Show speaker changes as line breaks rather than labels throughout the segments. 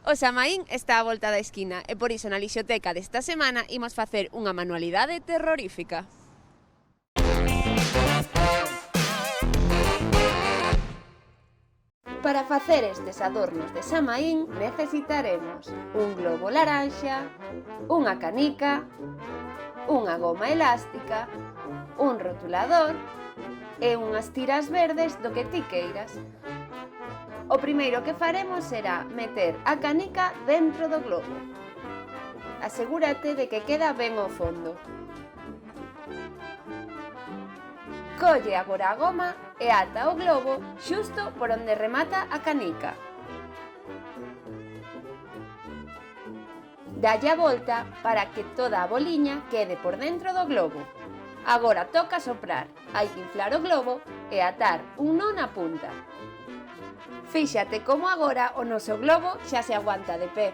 O Samaín está á volta da esquina e por iso na lixoteca desta semana imos facer unha manualidade terrorífica. Para facer estes adornos de Samaín necesitaremos un globo laranxa, unha canica, unha goma elástica, un rotulador e unhas tiras verdes do que ti queiras. O primeiro que faremos será meter a canica dentro do globo. Asegúrate de que queda ben ao fondo. Colle agora a goma e ata o globo xusto por onde remata a canica. Dalle a volta para que toda a boliña quede por dentro do globo. Agora toca soprar, hai que inflar o globo e atar un nó na punta. Fíxate como agora o noso globo xa se aguanta de pé.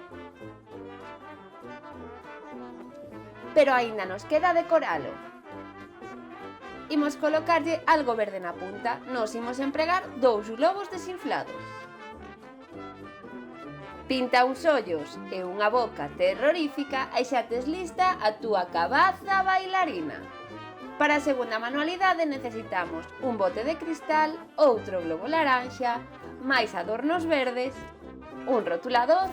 Pero aínda nos queda decoralo. Imos colocarlle algo verde na punta. Nos imos empregar 2 globos desinflados. Pinta uns ollos e unha boca terrorífica e xa tes lista a túa cabaza bailarina. Para a segunda manualidade necesitamos un bote de cristal, outro globo laranxa, máis adornos verdes, un rotulador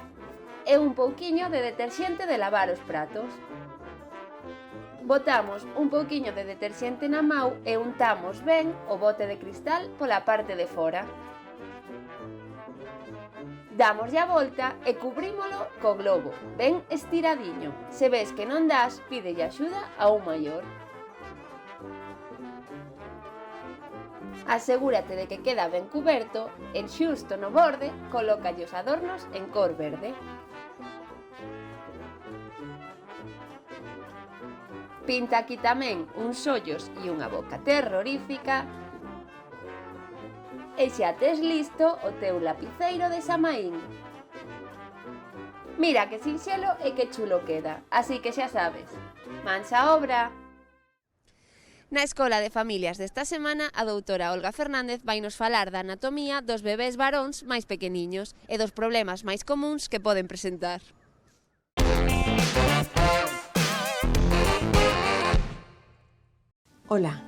e un pouquiño de deterxente de lavar os pratos. Botamos un pouquiño de deterxente na mau e untamos ben o bote de cristal pola parte de fora. Dámoslle a volta e cubrímolo co globo, ben estiradiño. Se ves que non das, pídelle axuda a un maior. Asegúrate de que queda ben cuberto e xusto no borde colócalle os adornos en cor verde. Pinta aquí tamén uns ollos e unha boca terrorífica e xa tes listo o teu lapiceiro de Samaín. Mira que sinxelo e que chulo queda, así que xa sabes, mans á obra! Na Escola de Familias desta semana, a doutora Olga Fernández vai nos falar da anatomía dos bebés varóns máis pequeniños e dos problemas máis comúns que poden presentar.
Hola,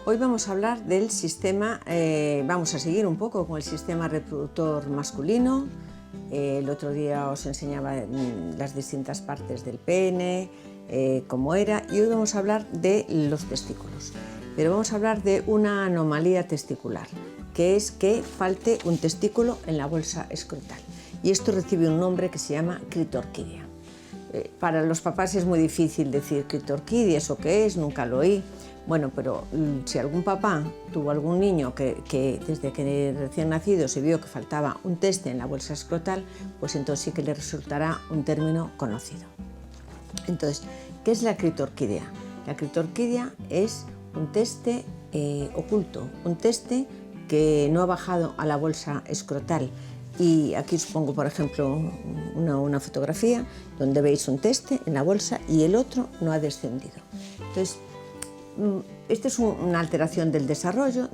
hoy vamos a hablar del sistema, vamos a seguir un poco con el sistema reproductor masculino. El otro día os enseñaba las distintas partes del pene, cómo era, y hoy vamos a hablar de los testículos. Pero vamos a hablar de una anomalía testicular, que es que falte un testículo en la bolsa escrotal. Y esto recibe un nombre que se llama clitorquidia. Para los papás es muy difícil decir clitorquidia, ¿eso qué es? Nunca lo oí. Bueno, pero si algún papá tuvo algún niño que desde que recién nacido se vio que faltaba un teste en la bolsa escrotal, pues entonces sí que le resultará un término conocido. Entonces, ¿qué es la clitorquidia? La clitorquidia es un teste oculto, un teste que no ha bajado a la bolsa escrotal. Y aquí os pongo, por ejemplo, una fotografía donde veis un teste en la bolsa y el otro no ha descendido. Entonces, esta es una alteración del desarrollo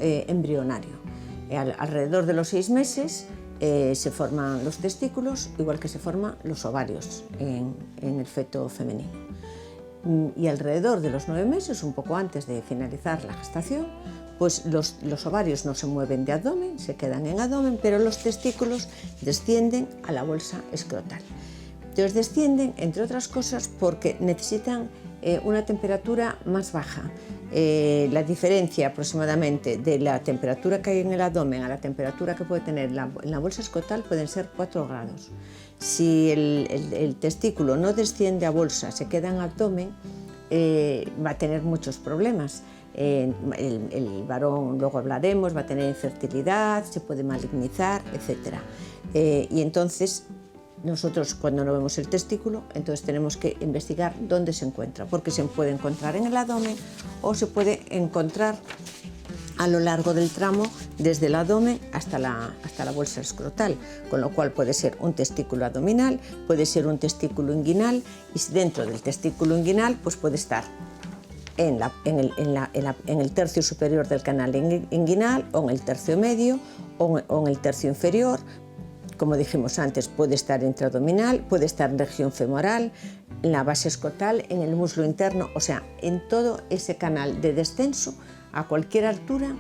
embrionario. Alrededor de los 6 meses se forman los testículos, igual que se forman los ovarios en el feto femenino. Y alrededor de los 9 meses, un poco antes de finalizar la gestación, pues los ovarios no se mueven de abdomen, se quedan en abdomen, pero los testículos descienden a la bolsa escrotal. Entonces descienden, entre otras cosas, porque necesitan una temperatura más baja. La diferencia aproximadamente de la temperatura que hay en el abdomen a la temperatura que puede tener en la bolsa escrotal pueden ser 4 grados. Si el testículo no desciende a bolsa, se queda en abdomen, va a tener muchos problemas. El varón, luego hablaremos, va a tener infertilidad, se puede malignizar, etc. Y entonces nosotros, cuando no vemos el testículo, entonces tenemos que investigar dónde se encuentra, porque se puede encontrar en el abdomen o se puede encontrar a lo largo del tramo desde el abdomen hasta la bolsa escrotal, con lo cual puede ser un testículo abdominal, puede ser un testículo inguinal, y dentro del testículo inguinal pues puede estar en el tercio superior del canal inguinal, o en el tercio medio, o en el tercio inferior, como dijimos antes, puede estar intraabdominal, puede estar en región femoral, en la base escrotal, en el muslo interno, o sea, en todo ese canal de descenso, a cualquier altura,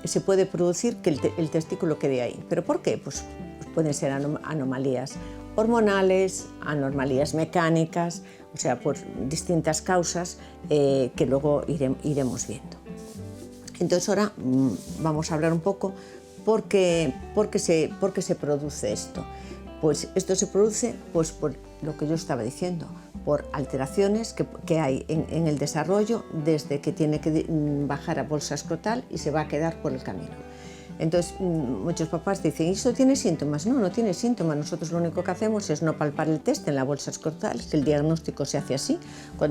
se puede producir que el testículo quede ahí. ¿Pero por qué? Pues pueden ser anomalías hormonales, anomalías mecánicas, o sea, por distintas causas que luego iremos viendo. Entonces ahora vamos a hablar un poco por qué se produce esto. Pues esto se produce pues, por lo que yo estaba diciendo, por alteraciones que hay en el desarrollo desde que tiene que bajar a bolsa escrotal y se va a quedar por el camino. Entonces muchos papás dicen, ¿y esto tiene síntomas? No, no tiene síntomas. Nosotros lo único que hacemos es no palpar el test en la bolsa escrotal, que el diagnóstico se hace así,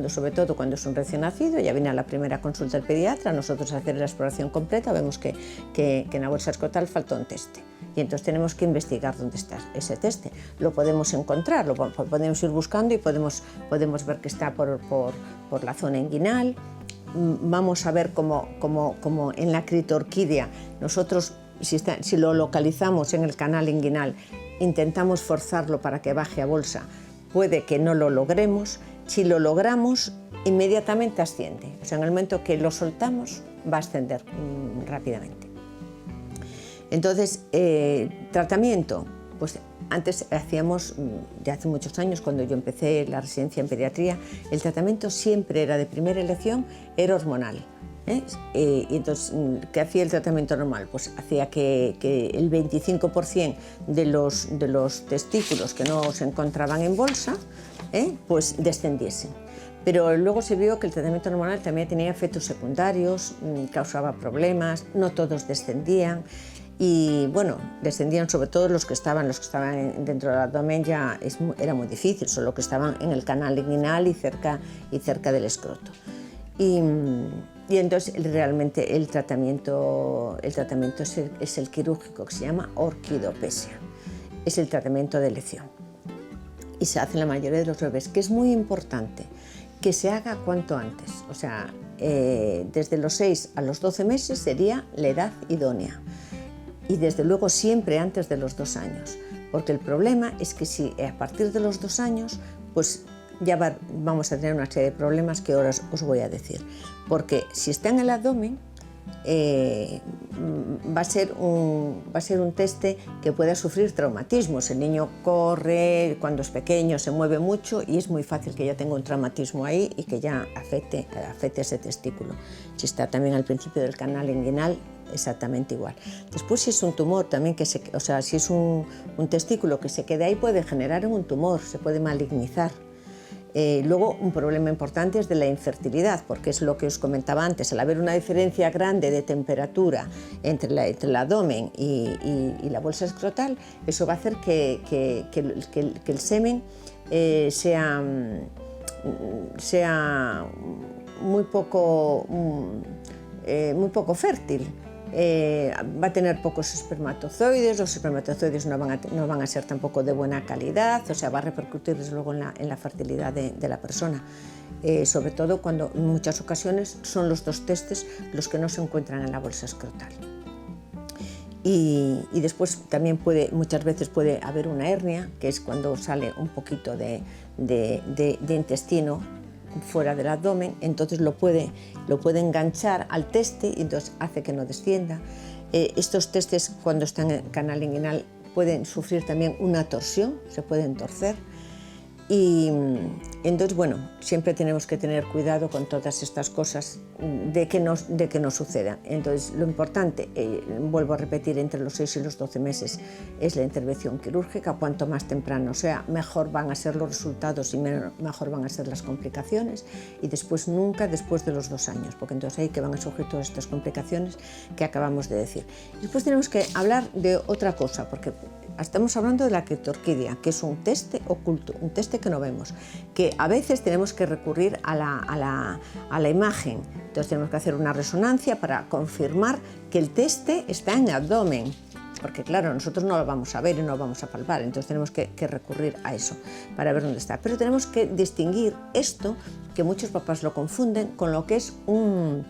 sobre todo cuando es un recién nacido, ya viene a la primera consulta del pediatra, nosotros hacer la exploración completa, vemos que en la bolsa escrotal falta un teste. Y entonces tenemos que investigar dónde está ese teste. Lo podemos encontrar, lo podemos ir buscando y podemos ver que está por la zona inguinal. Vamos a ver cómo en la critorquídea nosotros, si lo localizamos en el canal inguinal, intentamos forzarlo para que baje a bolsa, puede que no lo logremos. Si lo logramos, inmediatamente asciende. O sea, en el momento que lo soltamos, va a ascender rápidamente. Entonces, tratamiento, pues antes hacíamos, de hace muchos años, cuando yo empecé la residencia en pediatría, el tratamiento siempre era de primera elección, era hormonal. Y entonces, ¿qué hacía el tratamiento normal? Pues hacía que el 25% de los testículos que no se encontraban en bolsa, pues descendiesen. Pero luego se vio que el tratamiento hormonal también tenía efectos secundarios, causaba problemas, no todos descendían. Y bueno, descendían sobre todo los que estaban dentro del abdomen, ya era muy difícil, solo que estaban en el canal inguinal y cerca del escroto. Y entonces realmente el tratamiento es el quirúrgico, que se llama orquidopesia, es el tratamiento de elección. Y se hace en la mayoría de los bebés, que es muy importante que se haga cuanto antes, o sea, desde los 6 a los 12 meses sería la edad idónea. Y desde luego siempre antes de los 2 años, porque el problema es que si a partir de los 2 años, pues ya vamos a tener una serie de problemas que ahora os voy a decir. Porque si está en el abdomen, va a ser un teste que pueda sufrir traumatismos. El niño corre, cuando es pequeño se mueve mucho y es muy fácil que ya tenga un traumatismo ahí y que ya afecte ese testículo. Si está también al principio del canal inguinal, exactamente igual. Después, si es un tumor también, si es un testículo que se quede ahí, puede generar un tumor, se puede malignizar. Luego, un problema importante es de la infertilidad, porque es lo que os comentaba antes, al haber una diferencia grande de temperatura entre el abdomen y la bolsa escrotal, eso va a hacer que el semen sea muy poco fértil. Va a tener pocos espermatozoides, los espermatozoides no van a ser tampoco de buena calidad, o sea, va a repercutir desde luego en la fertilidad de la persona, sobre todo cuando en muchas ocasiones son los 2 testes los que no se encuentran en la bolsa escrotal. Y después también muchas veces puede haber una hernia, que es cuando sale un poquito de intestino fuera del abdomen, entonces lo puede enganchar al teste y entonces hace que no descienda. Estos testes, cuando están en el canal inguinal, pueden sufrir también una torsión, se pueden torcer. Y entonces, bueno, siempre tenemos que tener cuidado con todas estas cosas de que no sucedan. Entonces, lo importante, vuelvo a repetir, entre los 6 y los 12 meses es la intervención quirúrgica. Cuanto más temprano sea, mejor van a ser los resultados y mejor van a ser las complicaciones. Y después, nunca después de los 2 años, porque entonces ahí que van a surgir todas estas complicaciones que acabamos de decir. Y después tenemos que hablar de otra cosa, porque estamos hablando de la critorquidia, que es un teste oculto, un teste que no vemos, que a veces tenemos que recurrir a la imagen. Entonces tenemos que hacer una resonancia para confirmar que el teste está en el abdomen, porque claro, nosotros no lo vamos a ver y no lo vamos a palpar, entonces tenemos que recurrir a eso para ver dónde está. Pero tenemos que distinguir esto, que muchos papás lo confunden, con lo que es un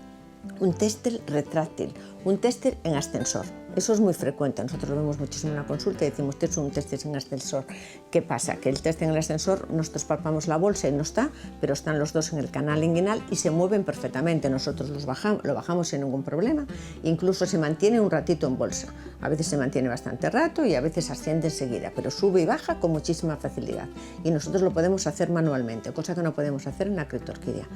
tester retráctil, un tester en ascensor. Eso es muy frecuente, nosotros lo vemos muchísimo en la consulta y decimos, este es un test sin ascensor. ¿Qué pasa? Que el test en el ascensor, nosotros palpamos la bolsa y no está, pero están los dos en el canal inguinal y se mueven perfectamente. Nosotros lo bajamos sin ningún problema, incluso se mantiene un ratito en bolsa. A veces se mantiene bastante rato y a veces asciende enseguida, pero sube y baja con muchísima facilidad. Y nosotros lo podemos hacer manualmente, cosa que no podemos hacer en la criptorquidia.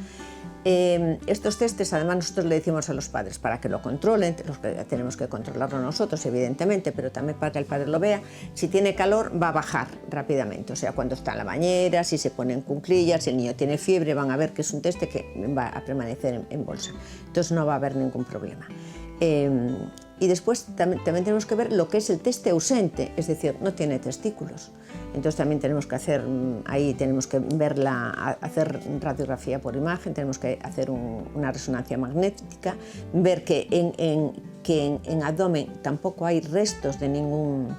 Estos testes, además, nosotros le decimos a los padres para que lo controlen, tenemos que controlarlo nosotros, evidentemente, pero también para que el padre lo vea. Si tiene calor, va a bajar rápidamente, o sea, cuando está en la bañera, si se pone en cuclillas, si el niño tiene fiebre, van a ver que es un teste que va a permanecer en bolsa, entonces no va a haber ningún problema. Y después también tenemos que ver lo que es el teste ausente, es decir, no tiene testículos. Entonces también tenemos que hacer, ahí tenemos que hacer radiografía por imagen, tenemos que hacer una resonancia magnética, ver que en abdomen tampoco hay restos de ningún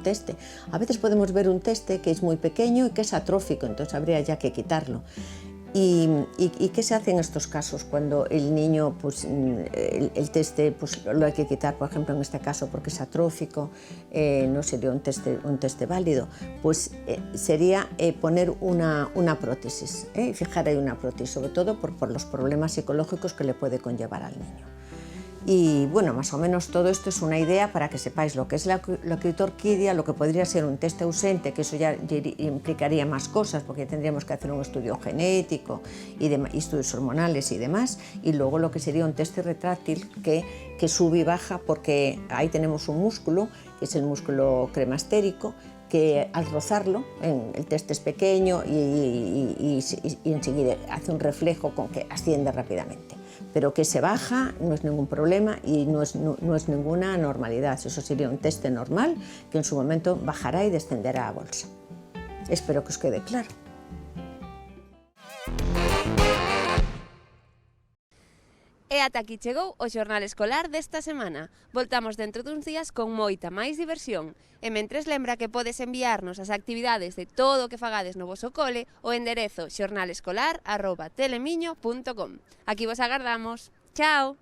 teste. A veces podemos ver un teste que es muy pequeño y que es atrófico, entonces habría ya que quitarlo. ¿Y qué se hace en estos casos cuando el niño, pues, el teste pues, lo hay que quitar, por ejemplo, en este caso porque es atrófico, no sería un teste válido? Pues sería poner una prótesis, fijar ahí una prótesis, sobre todo por los problemas psicológicos que le puede conllevar al niño. Y bueno, más o menos todo esto es una idea para que sepáis lo que es la criptorquidia, lo que podría ser un test ausente, que eso ya implicaría más cosas, porque tendríamos que hacer un estudio genético y estudios hormonales y demás, y luego lo que sería un test retráctil que sube y baja, porque ahí tenemos un músculo, que es el músculo cremastérico, que al rozarlo, el test es pequeño y enseguida hace un reflejo con que asciende rápidamente. Pero que se baja no es ningún problema y no es ninguna anormalidad. Eso sería un teste normal que en su momento bajará y descenderá a bolsa. Espero que os quede claro.
E ata aquí chegou o xornal escolar desta semana. Voltamos dentro duns días con moita máis diversión. E mentres lembra que podes enviarnos as actividades de todo o que fagades no voso cole ao enderezo xornalescolar@telemiño.com. Aquí vos agardamos. Chao!